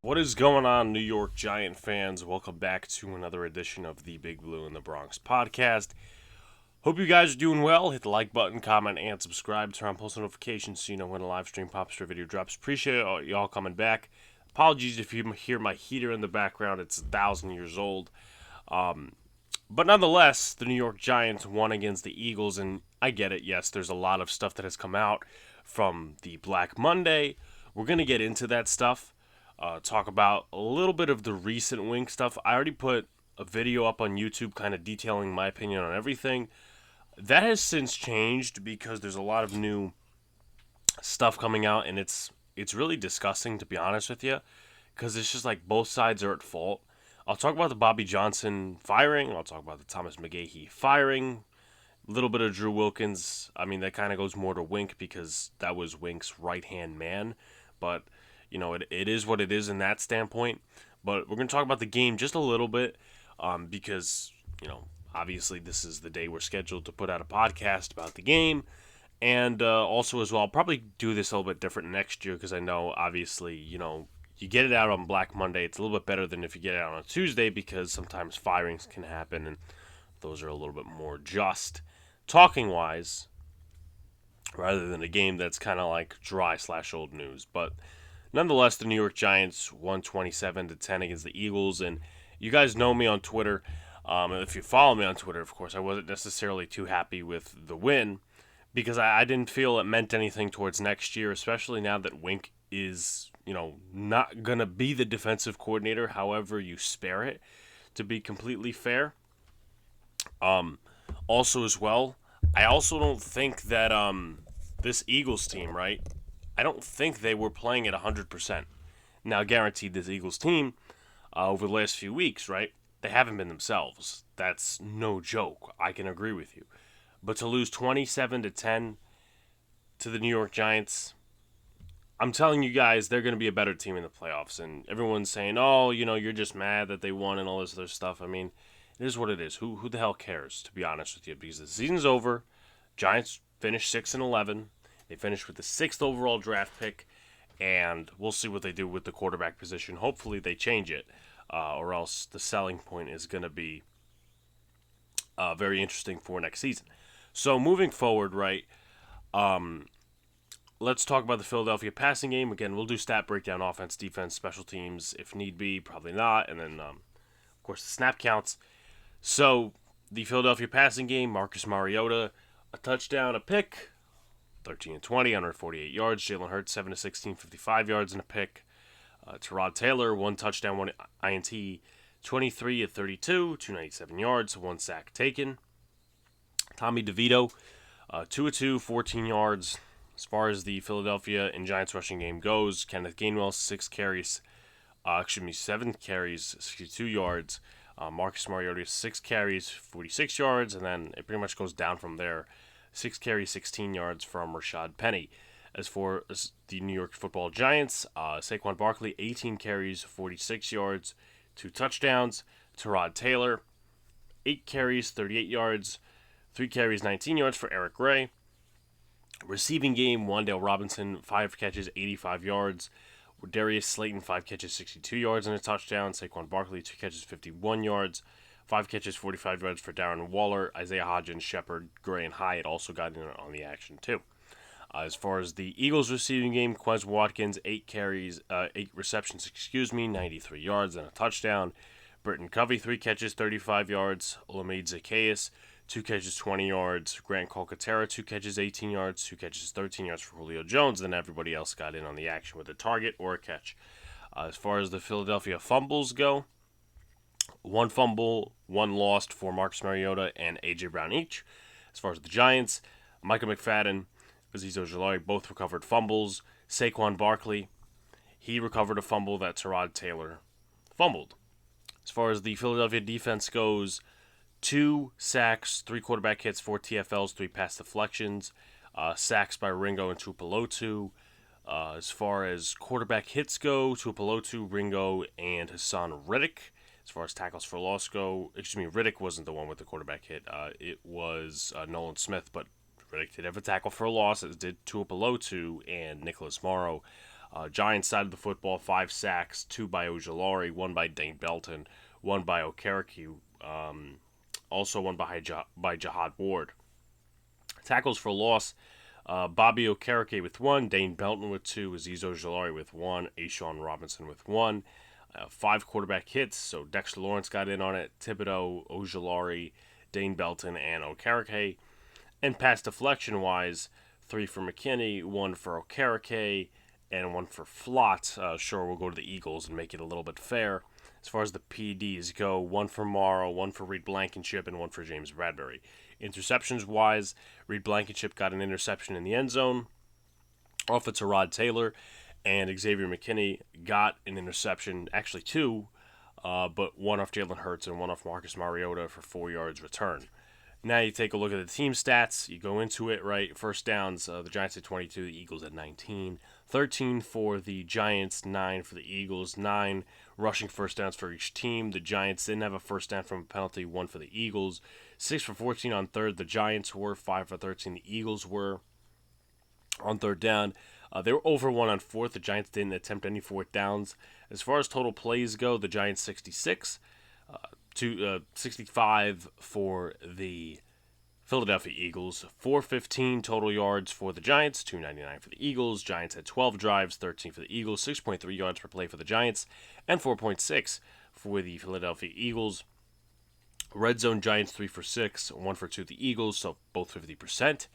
What is going on, New York Giant fans? Welcome back to another edition of the Big Blue in the Bronx podcast. Hope you guys are doing well. Hit the like button, comment, and subscribe. Turn on post notifications so you know when a live stream pops or video drops. Appreciate y'all coming back. Apologies if you hear my heater in the background. It's 1,000 years old. But nonetheless, the New York Giants won against the Eagles, and I get it. Yes, there's a lot of stuff that has come out from the Black Monday. We're going to get into that stuff. Talk about a little bit of the recent Wink stuff. I already put a video up on YouTube kind of detailing my opinion on everything. That has since changed because there's a lot of new stuff coming out, and it's really disgusting, to be honest with you, because it's just like both sides are at fault. I'll talk about the Bobby Johnson firing. I'll talk about the Thomas McGahee firing. A little bit of Drew Wilkins. I mean, that kind of goes more to Wink because that was Wink's right-hand man. But, you know, it is what it is in that standpoint. But we're going to talk about the game just a little bit because, you know, obviously this is the day we're scheduled to put out a podcast about the game. And also as well, I'll probably do this a little bit different next year because I know, obviously, you know, you get it out on Black Monday. It's a little bit better than if you get it out on a Tuesday because sometimes firings can happen and those are a little bit more just talking-wise rather than a game that's kind of like dry/old news. But nonetheless, the New York Giants won 27-10 against the Eagles, and you guys know me on Twitter. If you follow me on Twitter, of course, I wasn't necessarily too happy with the win because I didn't feel it meant anything towards next year, especially now that Wink is, you know, not going to be the defensive coordinator, however you spare it, to be completely fair. Also as well, I also don't think that this Eagles team, right? I don't think they were playing at 100%. Now, guaranteed, this Eagles team over the last few weeks, right? They haven't been themselves. That's no joke. I can agree with you. But to lose 27-10 to the New York Giants, I'm telling you guys, they're going to be a better team in the playoffs. And everyone's saying, oh, you know, you're just mad that they won and all this other stuff. I mean, it is what it is. Who the hell cares, to be honest with you? Because the season's over. Giants finished 6-11. They finished with the 6th overall draft pick. And we'll see what they do with the quarterback position. Hopefully they change it. Or else the selling point is going to be very interesting for next season. So moving forward, right, let's talk about the Philadelphia passing game. Again, we'll do stat breakdown, offense, defense, special teams, if need be, probably not. And then, of course, the snap counts. So the Philadelphia passing game, Marcus Mariota, a touchdown, a pick, 13-20, 148 yards. Jalen Hurts, 7-16, 55 yards and a pick. Tyrod Taylor, 1 touchdown, 1 INT, 23-32, 297 yards, 1 sack taken. Tommy DeVito, 2-2, 14 yards. As far as the Philadelphia and Giants rushing game goes, Kenneth Gainwell, 7 carries, 62 yards. Marcus Mariota, 6 carries, 46 yards, and then it pretty much goes down from there. 6 carries, 16 yards from Rashad Penny. As for the New York Football Giants, Saquon Barkley, 18 carries, 46 yards, 2 touchdowns. Tyrod Taylor, 8 carries, 38 yards, 3 carries, 19 yards for Eric Gray. Receiving game, Wan'Dale Robinson, 5 catches, 85 yards. Darius Slayton, 5 catches, 62 yards and a touchdown. Saquon Barkley, 2 catches, 51 yards. 5 catches, 45 yards for Darren Waller. Isaiah Hodgins, Shepard, Gray, and Hyatt also got in on the action too. As far as the Eagles receiving game, Quez Watkins, 8 receptions, 93 yards and a touchdown. Britton Covey, 3 catches, 35 yards. Olamide Zacchaeus, 2 catches, 20 yards. Grant Calcaterra, 2 catches, 18 yards. 2 catches, 13 yards for Julio Jones. Then everybody else got in on the action with a target or a catch. As far as the Philadelphia fumbles go, 1 fumble, 1 lost for Marcus Mariota and A.J. Brown each. As far as the Giants, Michael McFadden, Azeez Ojulari both recovered fumbles. Saquon Barkley, he recovered a fumble that Tyrod Taylor fumbled. As far as the Philadelphia defense goes, 2 sacks, 3 quarterback hits, 4 TFLs, 3 pass deflections, sacks by Ringo and Tuipulotu. As far as quarterback hits go, Tuipulotu, Ringo, and Hassan Riddick. As far as tackles for loss go, Riddick wasn't the one with the quarterback hit. It was Nolan Smith, but Riddick did have a tackle for a loss, as did Tuipulotu and Nicholas Morrow. Giants side of the football, 5 sacks, 2 by Ojulari, 1 by Dane Belton, 1 by Okereke, also 1 by Jihad Ward. Tackles for loss, Bobby Okereke with 1, Dane Belton with 2, Aziz Ojulari with 1, Ashawn Robinson with 1. 5 quarterback hits, so Dexter Lawrence got in on it, Thibodeau, Ojulari, Dane Belton, and Okereke. And pass deflection-wise, 3 for McKinney, 1 for Okereke, and 1 for Flott. Sure, we'll go to the Eagles and make it a little bit fair. As far as the PDs go, 1 for Morrow, 1 for Reed Blankenship, and 1 for James Bradbury. Interceptions-wise, Reed Blankenship got an interception in the end zone off of Tyrod Taylor, and Xavier McKinney got an interception, actually 2, but 1 off Jalen Hurts and 1 off Marcus Mariota for 4 yards return. Now you take a look at the team stats. You go into it, right? First downs, the Giants at 22, the Eagles at 19. 13 for the Giants, 9 for the Eagles, 9 rushing first downs for each team. The Giants didn't have a first down from a penalty, 1 for the Eagles. 6 for 14 on third, the Giants were. 5 for 13, the Eagles were. On third down, they were over 1 on fourth. The Giants didn't attempt any fourth downs. As far as total plays go, the Giants 66. 65 for the Philadelphia Eagles, 415 total yards for the Giants, 299 for the Eagles. Giants had 12 drives, 13 for the Eagles, 6.3 yards per play for the Giants, and 4.6 for the Philadelphia Eagles. Red zone Giants 3 for 6, 1 for 2 the Eagles, so both 50%.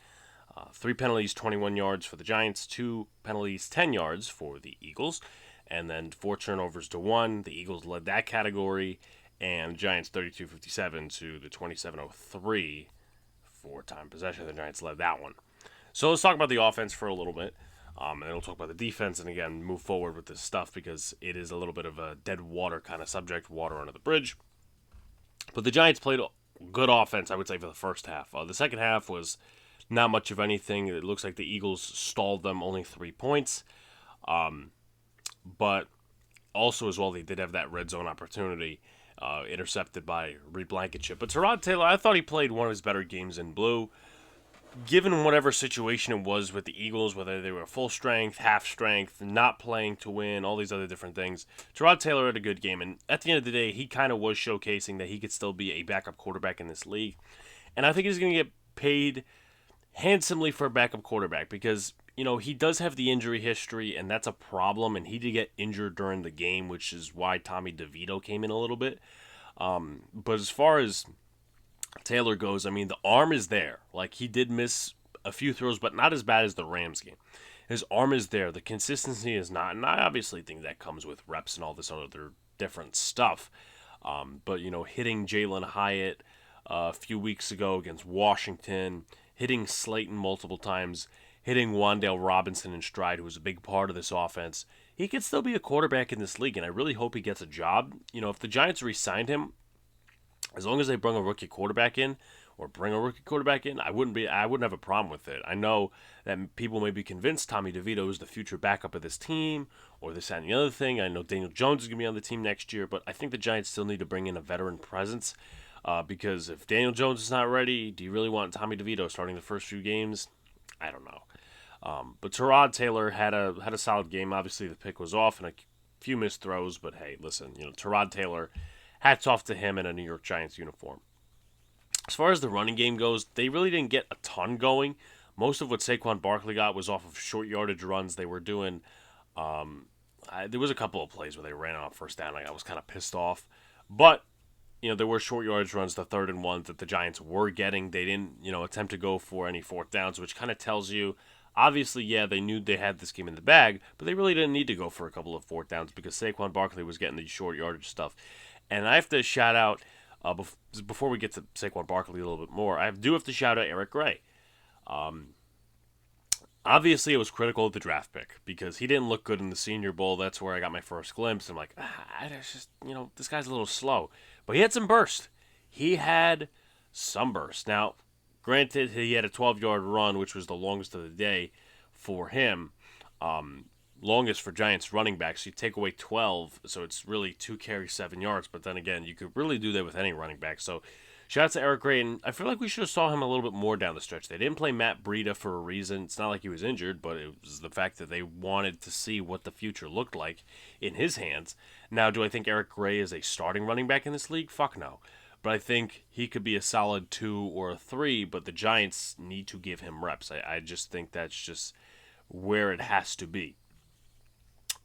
3 penalties, 21 yards for the Giants, 2 penalties, 10 yards for the Eagles, and then 4 turnovers to 1. The Eagles led that category, and Giants 32-57 to the 27-03 for time possession. The Giants led that one. So let's talk about the offense for a little bit, and then we'll talk about the defense, and again, move forward with this stuff because it is a little bit of a dead water kind of subject, water under the bridge. But the Giants played good offense, I would say, for the first half. The second half was not much of anything. It looks like the Eagles stalled them only 3 points. But also as well, they did have that red zone opportunity intercepted by Reed Blankenship. But Tyrod Taylor, I thought he played one of his better games in blue. Given whatever situation it was with the Eagles, whether they were full strength, half strength, not playing to win, all these other different things, Tyrod Taylor had a good game. And at the end of the day, he kind of was showcasing that he could still be a backup quarterback in this league. And I think he's going to get paid handsomely for a backup quarterback because, you know, he does have the injury history, and that's a problem. And he did get injured during the game, which is why Tommy DeVito came in a little bit. But as far as Taylor goes, I mean, the arm is there. Like, he did miss a few throws, but not as bad as the Rams game. His arm is there. The consistency is not. And I obviously think that comes with reps and all this other different stuff. But, you know, hitting Jalen Hyatt a few weeks ago against Washington, hitting Slayton multiple times, hitting Wan'Dale Robinson in stride, who was a big part of this offense, he could still be a quarterback in this league, and I really hope he gets a job. You know, if the Giants re-signed him, as long as they bring a rookie quarterback in, I wouldn't have a problem with it. I know that people may be convinced Tommy DeVito is the future backup of this team, or this and the other thing. I know Daniel Jones is going to be on the team next year, but I think the Giants still need to bring in a veteran presence, because if Daniel Jones is not ready, do you really want Tommy DeVito starting the first few games? I don't know. But Tyrod Taylor had a solid game. Obviously, the pick was off and a few missed throws, but hey, listen, you know, Tyrod Taylor, hats off to him in a New York Giants uniform. As far as the running game goes, they really didn't get a ton going. Most of what Saquon Barkley got was off of short yardage runs. They were doing, there was a couple of plays where they ran on first down. I was kind of pissed off. But, you know, there were short yardage runs, the 3rd and 1 that the Giants were getting. They didn't, you know, attempt to go for any fourth downs, which kind of tells you, obviously, yeah, they knew they had this game in the bag, but they really didn't need to go for a couple of fourth downs because Saquon Barkley was getting the short yardage stuff. And I have to shout out, before we get to Saquon Barkley a little bit more, I do have to shout out Eric Gray. Obviously, it was critical of the draft pick because he didn't look good in the Senior Bowl. That's where I got my first glimpse. I'm like, it's just, you know, this guy's a little slow. But he had some burst. Now, granted, he had a 12-yard run, which was the longest of the day for him. Longest for Giants running backs. You take away 12, so it's really 2 carries, 7 yards. But then again, you could really do that with any running back. So Shout out to Eric Gray, and I feel like we should have saw him a little bit more down the stretch. They didn't play Matt Breida for a reason. It's not like he was injured, but it was the fact that they wanted to see what the future looked like in his hands. Now, do I think Eric Gray is a starting running back in this league? Fuck no. But I think he could be a solid 2 or a 3, but the Giants need to give him reps. I just think that's just where it has to be.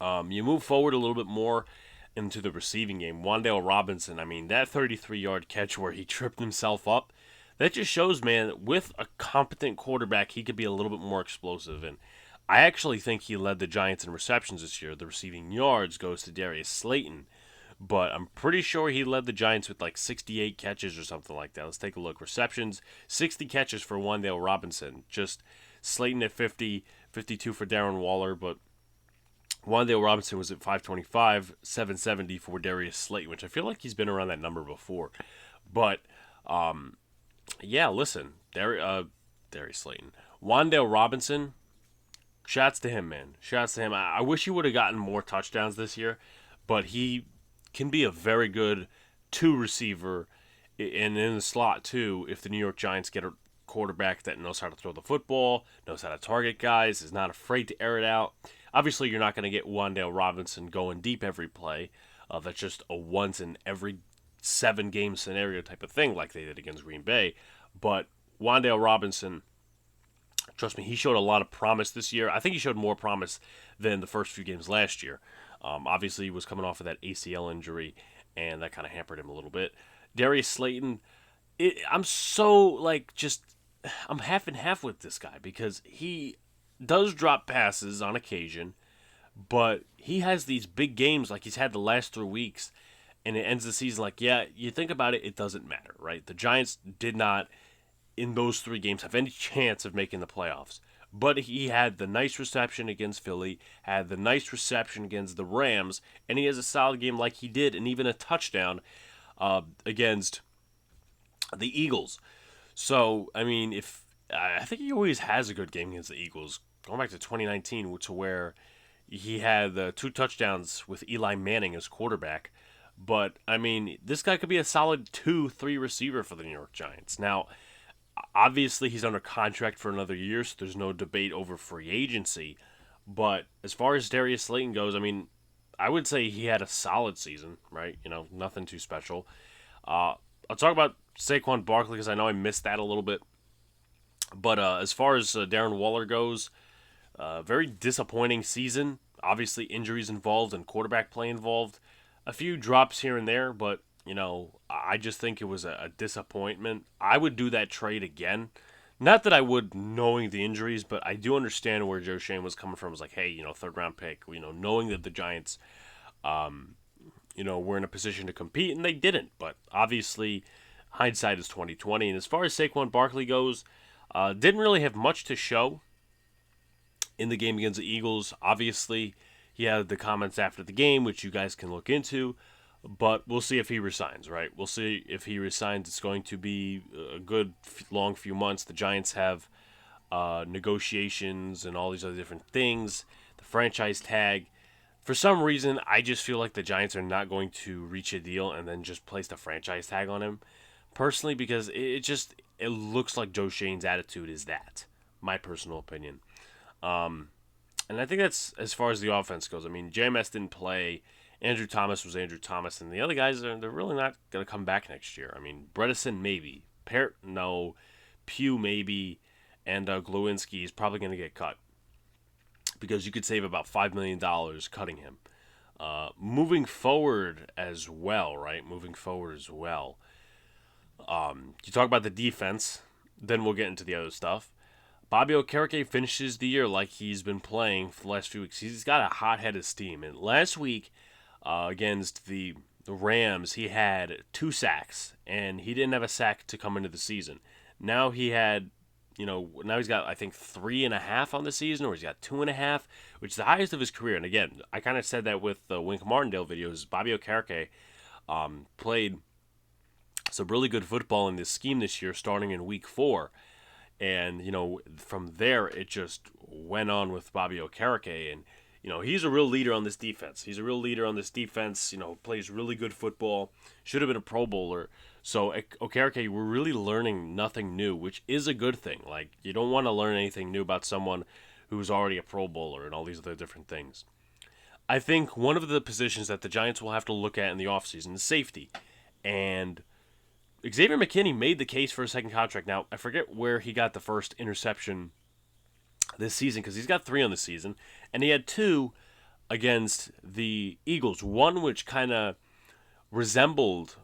You move forward a little bit more into the receiving game. Wan'Dale Robinson, I mean, that 33-yard catch where he tripped himself up, that just shows, man, with a competent quarterback, he could be a little bit more explosive. And I actually think he led the Giants in receptions this year. The receiving yards goes to Darius Slayton, but I'm pretty sure he led the Giants with like 68 catches or something like that. Let's take a look. Receptions, 60 catches for Wan'Dale Robinson. Just Slayton at 50, 52 for Darren Waller, but Wan'Dale Robinson was at 525, 770 for Darius Slayton, which I feel like he's been around that number before. But, yeah, listen, Darius Slayton. Wan'Dale Robinson, shouts to him, man. Shouts to him. I wish he would have gotten more touchdowns this year, but he can be a very good 2 receiver and in the slot, too, if the New York Giants get a quarterback that knows how to throw the football, knows how to target guys, is not afraid to air it out. Obviously, you're not going to get Wan'Dale Robinson going deep every play. That's just a once in every 7-game scenario type of thing like they did against Green Bay. But Wan'Dale Robinson, trust me, he showed a lot of promise this year. I think he showed more promise than the first few games last year. Obviously, he was coming off of that ACL injury, and that kind of hampered him a little bit. Darius Slayton, I'm half and half with this guy because he does drop passes on occasion, but he has these big games like he's had the last 3 weeks, and it ends the season like, yeah, you think about it, it doesn't matter, right? The Giants did not, in those 3 games, have any chance of making the playoffs. But he had the nice reception against Philly, had the nice reception against the Rams, and he has a solid game like he did, and even a touchdown against the Eagles. So, I mean, I think he always has a good game against the Eagles. Going back to 2019, to where he had 2 touchdowns with Eli Manning as quarterback. But, I mean, this guy could be a solid 2-3 receiver for the New York Giants. Now, obviously, he's under contract for another year, so there's no debate over free agency. But as far as Darius Slayton goes, I mean, I would say he had a solid season, right? You know, nothing too special. I'll talk about Saquon Barkley because I know I missed that a little bit. But as far as Darren Waller goes, very disappointing season. Obviously, injuries involved and quarterback play involved. A few drops here and there, but, you know, I just think it was a disappointment. I would do that trade again. Not that I would knowing the injuries, but I do understand where Joe Schoen was coming from. It was like, hey, you know, 3rd-round pick, you know, knowing that the Giants, you know, were in a position to compete, and they didn't. But obviously, hindsight is 20/20. And as far as Saquon Barkley goes, didn't really have much to show in the game against the Eagles. Obviously, he had the comments after the game, which you guys can look into. But we'll see if he resigns, right? We'll see if he resigns. It's going to be a good long few months. The Giants have negotiations and all these other different things. The franchise tag. For some reason, I just feel like the Giants are not going to reach a deal and then just place the franchise tag on him. Personally, because it looks like Joe Schoen's attitude is that. My personal opinion. And I think that's as far as the offense goes. I mean, JMS didn't play. Andrew Thomas was Andrew Thomas, and the other guys, they're really not going to come back next year. I mean, Bredesen, maybe. Parrott, no. Pugh, maybe. And Glowinski is probably going to get cut because you could save about $5 million cutting him. Moving forward as well, right? You talk about the defense, then we'll get into the other stuff. Bobby Okereke finishes the year like he's been playing for the last few weeks. He's got a hot-headed steam. And last week, against the Rams, he had 2 sacks, and he didn't have a sack to come into the season. Now he's got, I think, 3.5 on the season, or he's got 2.5, which is the highest of his career. And again, I kind of said that with the Wink Martindale videos. Bobby Okereke played some really good football in this scheme this year, starting in week 4. And, from there, it just went on with Bobby Okereke. And, He's a real leader on this defense. He's a real leader on this defense. Plays really good football. Should have been a Pro Bowler. So, Okereke, we're really learning nothing new, which is a good thing. Like, you don't want to learn anything new about someone who's already a Pro Bowler and all these other different things. I think one of the positions that the Giants will have to look at in the offseason is safety. And Xavier McKinney made the case for a second contract. Now, I forget where he got the first interception this season, because he's got 3 on the season, and he had 2 against the Eagles. One which kind of resembled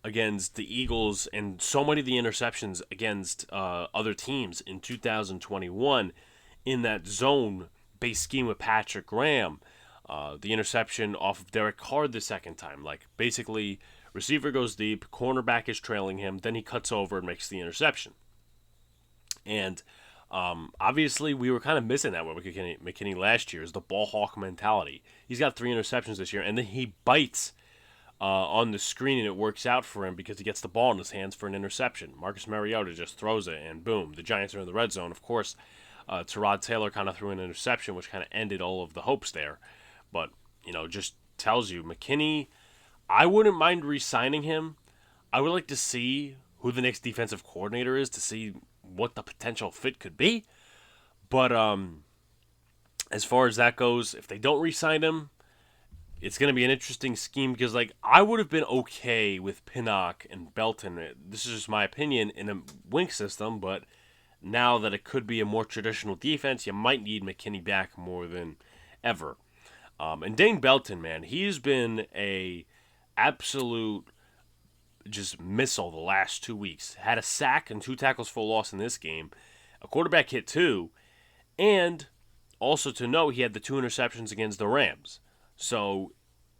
against the Eagles, and so many of the interceptions against other teams in 2021 in that zone-based scheme with Patrick Graham. The interception off of Derek Carr the second time. Like, basically, receiver goes deep, cornerback is trailing him, then he cuts over and makes the interception. And obviously, we were kind of missing that with McKinney last year, is the ball hawk mentality. He's got 3 interceptions this year, and then he bites on the screen, and it works out for him because he gets the ball in his hands for an interception. Marcus Mariota just throws it, and boom, the Giants are in the red zone. Of course, Tyrod Taylor kind of threw an interception, which kind of ended all of the hopes there. But, just tells you, McKinney, I wouldn't mind re-signing him. I would like to see who the next defensive coordinator is to see what the potential fit could be. But as far as that goes, if they don't re-sign him, it's going to be an interesting scheme because, I would have been okay with Pinnock and Belton. This is just my opinion in a wink system, but now that it could be a more traditional defense, you might need McKinney back more than ever. And Dane Belton, man, he's been a absolute just missile the last 2 weeks. Had a sack and 2 tackles for loss in this game. A quarterback hit 2. And also to note, he had the 2 interceptions against the Rams. So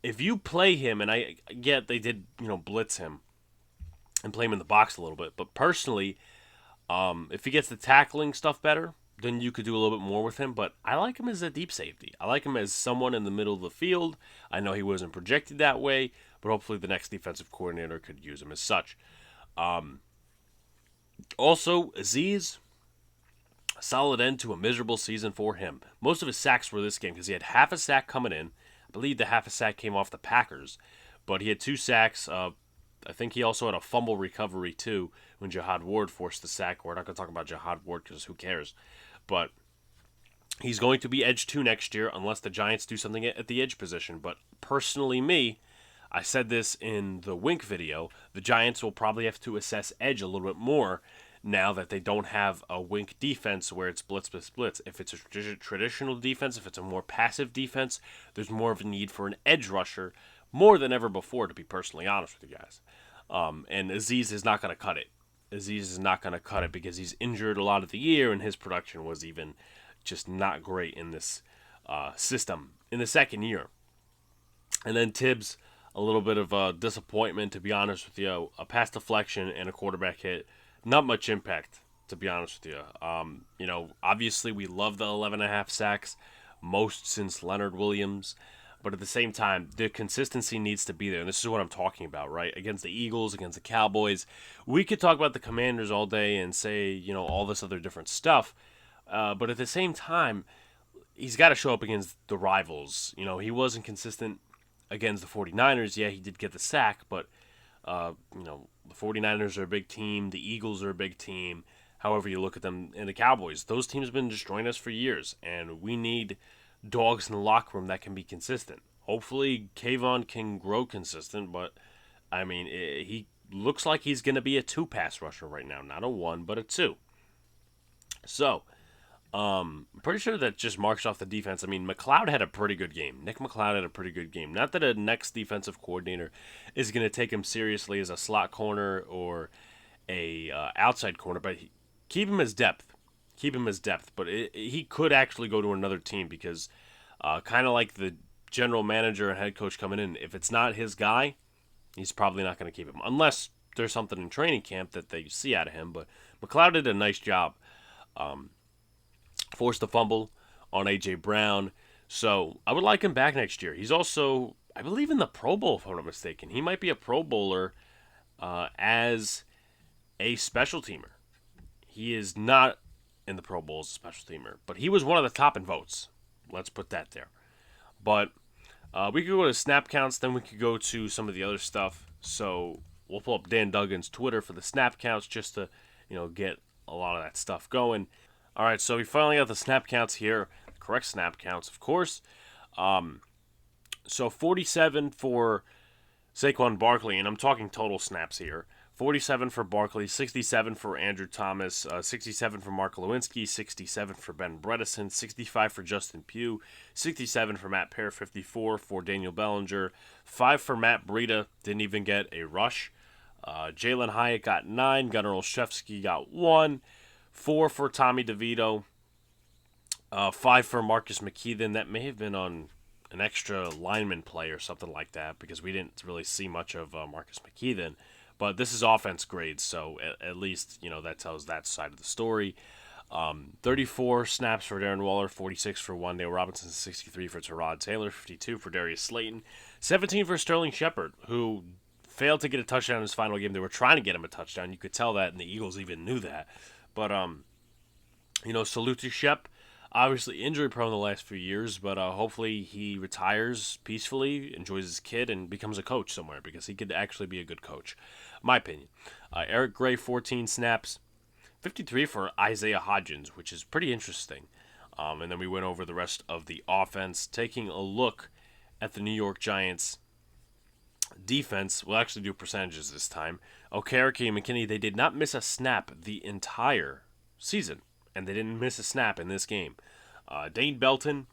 if you play him, and I get they did, blitz him and play him in the box a little bit. But personally, if he gets the tackling stuff better, then you could do a little bit more with him. But I like him as a deep safety. I like him as someone in the middle of the field. I know he wasn't projected that way, but hopefully the next defensive coordinator could use him as such. Also, Azeez, a solid end to a miserable season for him. Most of his sacks were this game because he had half a sack coming in. I believe the half a sack came off the Packers, but he had 2 sacks. I think he also had a fumble recovery too when Jihad Ward forced the sack. We're not going to talk about Jihad Ward because who cares? But he's going to be edge 2 next year unless the Giants do something at the edge position. But personally, I said this in the Wink video, the Giants will probably have to assess edge a little bit more now that they don't have a Wink defense where it's blitz. If it's a traditional defense, if it's a more passive defense, there's more of a need for an edge rusher more than ever before, to be personally honest with you guys. And Azeez is not going to cut it. Azeez is not going to cut it because he's injured a lot of the year, and his production was even just not great in this system in the second year. And then Tibbs, a little bit of a disappointment, to be honest with you. A pass deflection and a quarterback hit. Not much impact, to be honest with you. Obviously we love the 11.5 sacks, most since Leonard Williams. But at the same time, the consistency needs to be there. And this is what I'm talking about, right? Against the Eagles, against the Cowboys. We could talk about the Commanders all day and say, all this other different stuff. But at the same time, he's got to show up against the rivals. He wasn't consistent against the 49ers. Yeah, he did get the sack, but, the 49ers are a big team. The Eagles are a big team. However you look at them, and the Cowboys, those teams have been destroying us for years. And we need dogs in the locker room that can be consistent. Hopefully, Kayvon can grow consistent, but, he looks like he's going to be a 2 pass rusher right now. Not a 1, but a 2. So, I'm pretty sure that just marks off the defense. McLeod had a pretty good game. Nick McLeod had a pretty good game. Not that a next defensive coordinator is going to take him seriously as a slot corner or a outside corner, but keep him as depth. But he could actually go to another team because kind of like the general manager and head coach coming in, if it's not his guy, he's probably not going to keep him. Unless there's something in training camp that they see out of him. But McLeod did a nice job. Forced the fumble on A.J. Brown. So I would like him back next year. He's also, I believe, in the Pro Bowl, if I'm not mistaken. He might be a Pro Bowler as a special teamer. He is not in the Pro Bowl as a special teamer, but he was one of the top in votes. Let's put that there. But we could go to snap counts, then we could go to some of the other stuff. So we'll pull up Dan Duggan's Twitter for the snap counts just to, get a lot of that stuff going. All right, so we finally got the snap counts here. The correct snap counts, of course. So 47 for Saquon Barkley, and I'm talking total snaps here. 47 for Barkley, 67 for Andrew Thomas, 67 for Mark Lewinsky, 67 for Ben Bredesen, 65 for Justin Pugh, 67 for Matt Pear, 54 for Daniel Bellinger, 5 for Matt Breida, didn't even get a rush. Jalen Hyatt got 9, Gunnar Olszewski got 1, 4 for Tommy DeVito, 5 for Marcus McKeithen. That may have been on an extra lineman play or something like that because we didn't really see much of Marcus McKeithen. But this is offense grades, so at least, that tells that side of the story. 34 snaps for Darren Waller, 46 for Wan'Dale Robinson, 63 for Tyrod Taylor, 52 for Darius Slayton, 17 for Sterling Shepard, who failed to get a touchdown in his final game. They were trying to get him a touchdown. You could tell that, and the Eagles even knew that. But, salute to Shep. Obviously injury-prone the last few years, but hopefully he retires peacefully, enjoys his kid, and becomes a coach somewhere because he could actually be a good coach, my opinion. Eric Gray, 14 snaps, 53 for Isaiah Hodgins, which is pretty interesting. And then we went over the rest of the offense, taking a look at the New York Giants defense. We'll actually do percentages this time. Okereke and McKinney, they did not miss a snap the entire season. And they didn't miss a snap in this game. Dane Belton,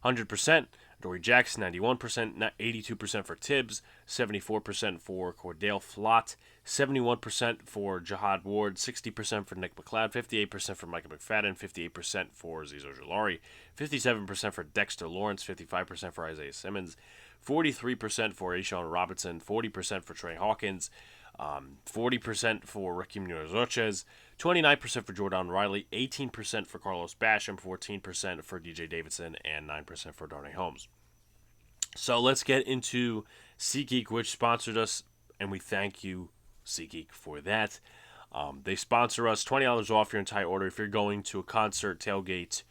100%. Dory Jackson, 91%. 82% for Tibbs. 74% for Cordell Flott. 71% for Jihad Ward. 60% for Nick McLeod. 58% for Micah McFadden. 58% for Zizo Jalari. 57% for Dexter Lawrence. 55% for Isaiah Simmons. 43% for Ashawn Robinson. 40% for Trey Hawkins. 40% for Raheem Nunez-Roches, 29% for Jordan Riley, 18% for Carlos Basham, 14% for DJ Davidson, and 9% for Darnay Holmes. So let's get into SeatGeek, which sponsored us, and we thank you, SeatGeek, for that. They sponsor us, $20 off your entire order if you're going to a concert, tailgate,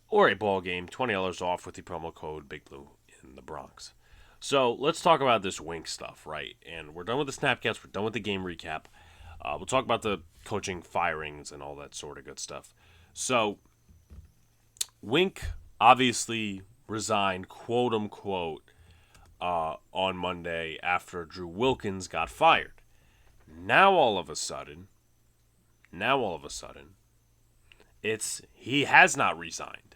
or a ball game, $20 off with the promo code Big Blue in the Bronx. So let's talk about this Wink stuff, right? And we're done with the snapcasts. We're done with the game recap. We'll talk about the coaching firings and all that sort of good stuff. So Wink obviously resigned, quote unquote, on Monday after Drew Wilkins got fired. Now all of a sudden, he has not resigned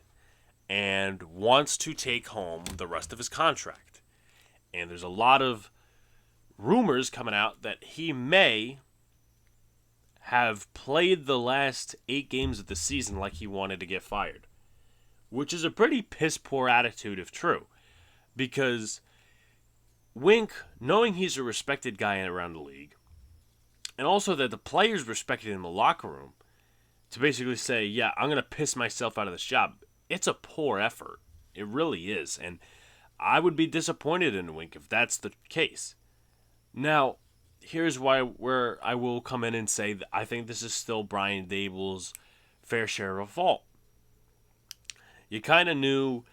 and wants to take home the rest of his contract. And there's a lot of rumors coming out that he may have played the last 8 games of the season like he wanted to get fired. Which is a pretty piss-poor attitude if true. Because Wink, knowing he's a respected guy around the league, and also that the players respected him in the locker room, to basically say, yeah, I'm going to piss myself out of this job, it's a poor effort. It really is. And I would be disappointed in Wink if that's the case. Now, here's where I will come in and say that I think this is still Brian Daboll's fair share of fault. You kind of knew,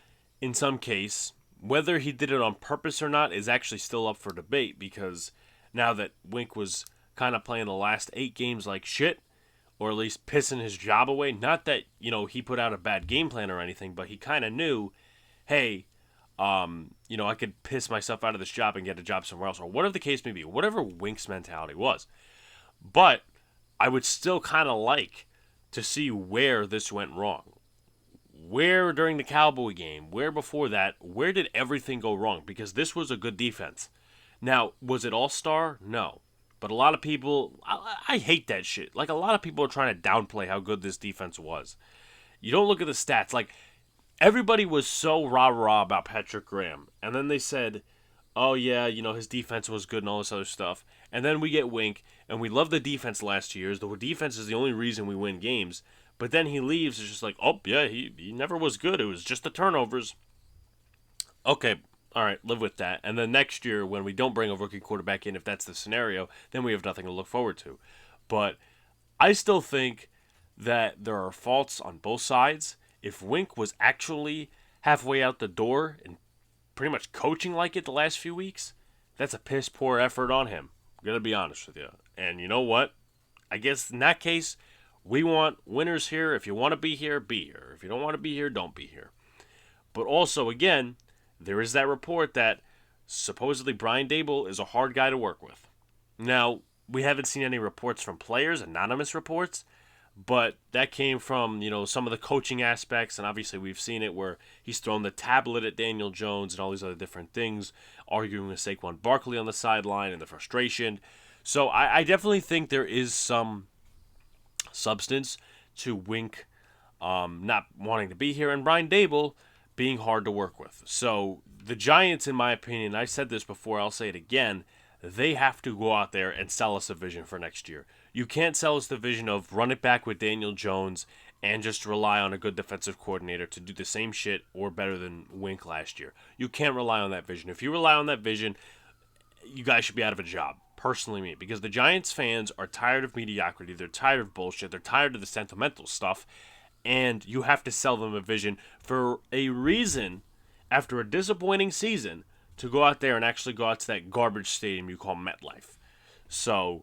in some case, whether he did it on purpose or not is actually still up for debate because now that Wink was kind of playing the last 8 games like shit, or at least pissing his job away, not that, he put out a bad game plan or anything, but he kind of knew, hey, I could piss myself out of this job and get a job somewhere else, or whatever the case may be, whatever Wink's mentality was. But I would still kind of like to see where this went wrong. Where during the Cowboy game, where before that, where did everything go wrong? Because this was a good defense. Now, was it all-star? No. But a lot of people, I hate that shit. Like, a lot of people are trying to downplay how good this defense was. You don't look at the stats. Like, everybody was so rah-rah about Patrick Graham. And then they said, oh, yeah, his defense was good and all this other stuff. And then we get Wink, and we love the defense last 2 years. The defense is the only reason we win games. But then he leaves. It's just like, oh, yeah, he never was good. It was just the turnovers. Okay, all right, live with that. And then next year, when we don't bring a rookie quarterback in, if that's the scenario, then we have nothing to look forward to. But I still think that there are faults on both sides. If Wink was actually halfway out the door and pretty much coaching like it the last few weeks, that's a piss poor effort on him. I'm going to be honest with you. And you know what? I guess in that case, we want winners here. If you want to be here, be here. If you don't want to be here, don't be here. But also, again, there is that report that supposedly Brian Dable is a hard guy to work with. Now, we haven't seen any reports from players, anonymous reports, but that came from, some of the coaching aspects, and obviously we've seen it where he's thrown the tablet at Daniel Jones and all these other different things, arguing with Saquon Barkley on the sideline and the frustration. So I definitely think there is some substance to Wink not wanting to be here, and Brian Dable being hard to work with. So the Giants, in my opinion, I said this before, I'll say it again, they have to go out there and sell us a vision for next year. You can't sell us the vision of run it back with Daniel Jones and just rely on a good defensive coordinator to do the same shit or better than Wink last year. You can't rely on that vision. If you rely on that vision, you guys should be out of a job. Personally, me, because the Giants fans are tired of mediocrity. They're tired of bullshit. They're tired of the sentimental stuff. And you have to sell them a vision for a reason after a disappointing season to go out there and actually go out to that garbage stadium you call MetLife. So,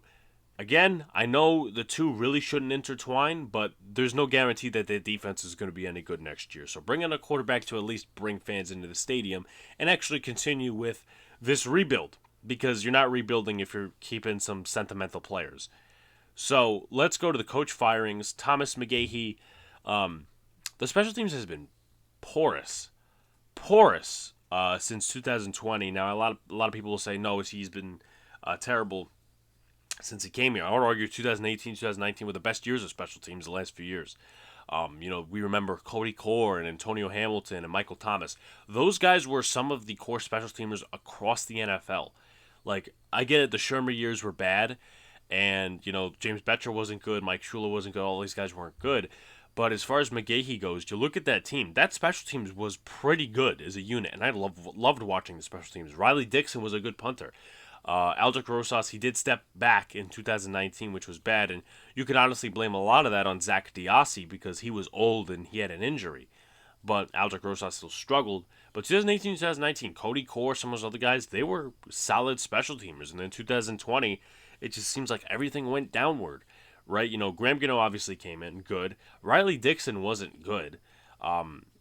again, I know the two really shouldn't intertwine, but there's no guarantee that their defense is going to be any good next year. So bring in a quarterback to at least bring fans into the stadium and actually continue with this rebuild, because you're not rebuilding if you're keeping some sentimental players. So let's go to the coach firings. Thomas McGahee, the special teams has been porous since 2020. Now a lot of people will say no, he's been terrible since he came here. I would argue 2018, 2019 were the best years of special teams the last few years. We remember Cody Core and Antonio Hamilton and Michael Thomas. Those guys were some of the core special teamers across the NFL. Like, I get it, the Shermer years were bad, and, James Betcher wasn't good, Mike Shula wasn't good, all these guys weren't good. But as far as McGahee goes, you look at that team, that special teams was pretty good as a unit, and I loved watching the special teams. Riley Dixon was a good punter. Aldrich Rosas, he did step back in 2019, which was bad, and you could honestly blame a lot of that on Zach Diassi because he was old and he had an injury. But Aldrich Rosas still struggled. But 2018, 2019, Cody Core, some of those other guys, they were solid special teamers. And then 2020, it just seems like everything went downward, right? Graham Gano obviously came in good. Riley Dixon wasn't good.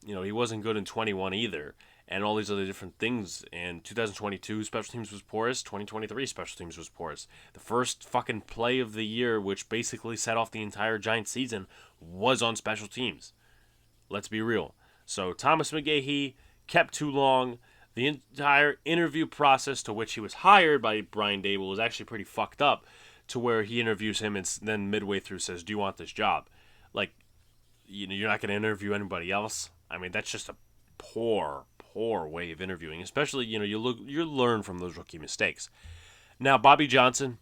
He wasn't good in 21 either. And all these other different things. And 2022, special teams was porous. 2023, special teams was porous. The first fucking play of the year, which basically set off the entire Giants season, was on special teams. Let's be real. So Thomas McGahee kept too long. The entire interview process to which he was hired by Brian Dable was actually pretty fucked up, to where he interviews him and then midway through says, "Do you want this job?" Like, you're not going to interview anybody else. I mean, that's just a poor way of interviewing. Especially, you learn from those rookie mistakes. Now, Bobby Johnson,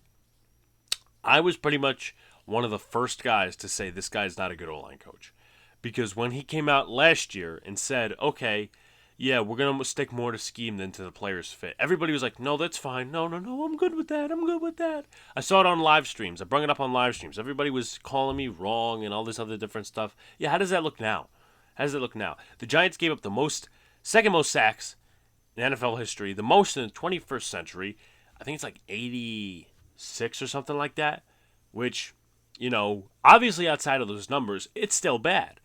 I was pretty much one of the first guys to say this guy's not a good O-line coach. Because when he came out last year and said, okay, yeah, we're going to stick more to scheme than to the players' fit, everybody was like, no, that's fine. No, I'm good with that. I saw it on live streams. I brought it up on live streams. Everybody was calling me wrong and all this other different stuff. Yeah, how does that look now? The Giants gave up the second most sacks in NFL history, the most in the 21st century. I think it's like 86 or something like that, which, obviously outside of those numbers, it's still bad.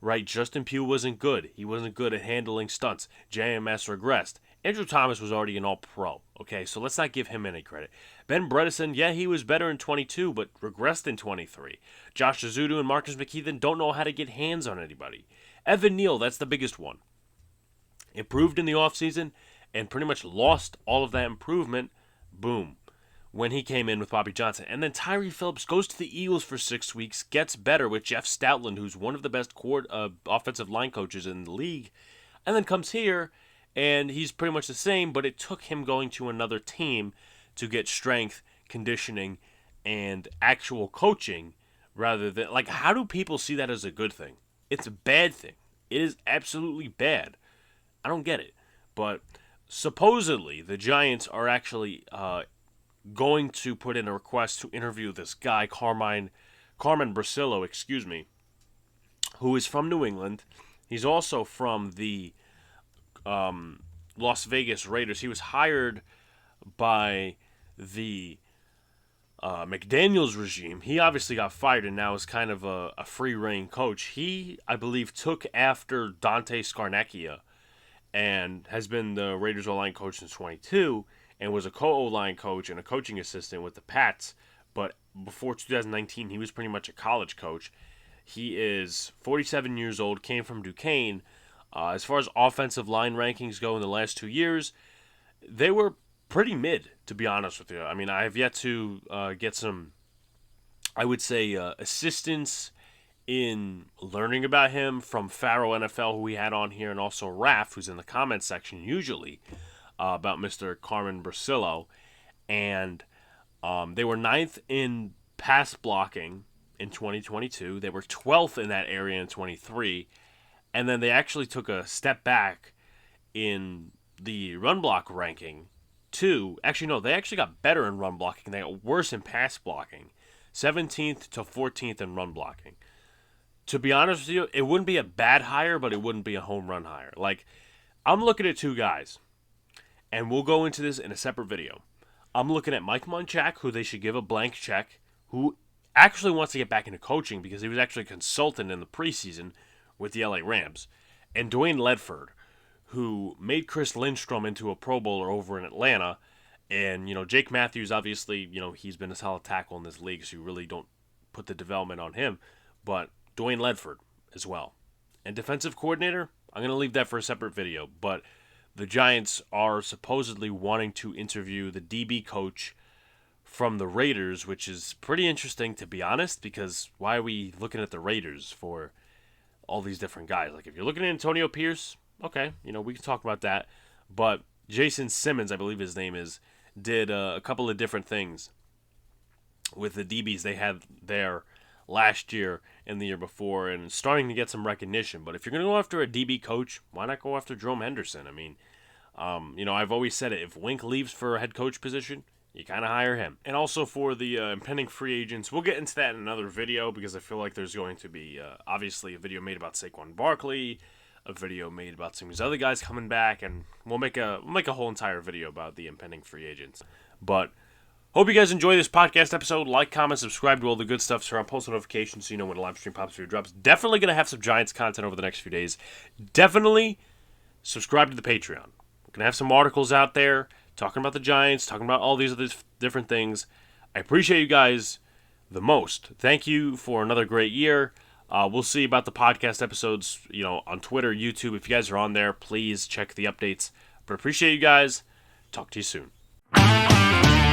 Right, Justin Pugh wasn't good. He wasn't good at handling stunts. JMS regressed. Andrew Thomas was already an all-pro. Okay, so let's not give him any credit. Ben Bredesen, yeah, he was better in 22, but regressed in 23. Josh Azudu and Marcus McKeithen don't know how to get hands on anybody. Evan Neal, that's the biggest one. Improved in the offseason and pretty much lost all of that improvement. Boom. When he came in with Bobby Johnson. And then Tyree Phillips goes to the Eagles for 6 weeks, gets better with Jeff Stoutland, who's one of the best offensive line coaches in the league, and then comes here, and he's pretty much the same, but it took him going to another team to get strength, conditioning, and actual coaching, rather than, how do people see that as a good thing? It's a bad thing. It is absolutely bad. I don't get it. But supposedly, the Giants are actually going to put in a request to interview this guy, Carmen Brasillo, who is from New England. He's also from the Las Vegas Raiders. He was hired by the McDaniels regime. He obviously got fired and now is kind of a free reign coach. He, I believe, took after Dante Scarnecchia and has been the Raiders O-line coach since 22 and was a co-O-line coach and a coaching assistant with the Pats. But before 2019, he was pretty much a college coach. He is 47 years old, came from Duquesne. As far as offensive line rankings go in the last 2 years, they were pretty mid, to be honest with you. I mean, I have yet to get some, I would say, assistance in learning about him from Faro NFL, who we had on here, and also Raph, who's in the comments section usually, about Mr. Carmen Brasillo. And they were 9th in pass blocking in 2022. They were 12th in that area in 23. And then they actually took a step back in the run block ranking too. Actually, no, they actually got better in run blocking. They got worse in pass blocking. 17th to 14th in run blocking. To be honest with you, it wouldn't be a bad hire, but it wouldn't be a home run hire. Like, I'm looking at two guys, and we'll go into this in a separate video. I'm looking at Mike Munchak, who they should give a blank check, who actually wants to get back into coaching because he was actually a consultant in the preseason with the LA Rams, and Dwayne Ledford, who made Chris Lindstrom into a Pro Bowler over in Atlanta. And, Jake Matthews, obviously, he's been a solid tackle in this league, so you really don't put the development on him. But Dwayne Ledford as well. And defensive coordinator, I'm going to leave that for a separate video. But the Giants are supposedly wanting to interview the DB coach from the Raiders, which is pretty interesting, to be honest, because why are we looking at the Raiders for all these different guys? Like, if you're looking at Antonio Pierce, okay, we can talk about that. But Jason Simmons, I believe his name is, did a couple of different things with the DBs they had there last year and the year before, and starting to get some recognition. But if you're going to go after a DB coach, why not go after Jerome Henderson? I mean, I've always said it. If Wink leaves for a head coach position, you kind of hire him. And also for the impending free agents, we'll get into that in another video because I feel like there's going to be, obviously, a video made about Saquon Barkley, a video made about some of these other guys coming back, and we'll make a whole entire video about the impending free agents. But hope you guys enjoy this podcast episode. Like, comment, subscribe to all the good stuff. So on post notifications so you know when a live stream pops video drops. Definitely going to have some Giants content over the next few days. Definitely subscribe to the Patreon. We're going to have some articles out there talking about the Giants, talking about all these other different things. I appreciate you guys the most. Thank you for another great year. We'll see about the podcast episodes, on Twitter, YouTube. If you guys are on there, please check the updates. But appreciate you guys. Talk to you soon.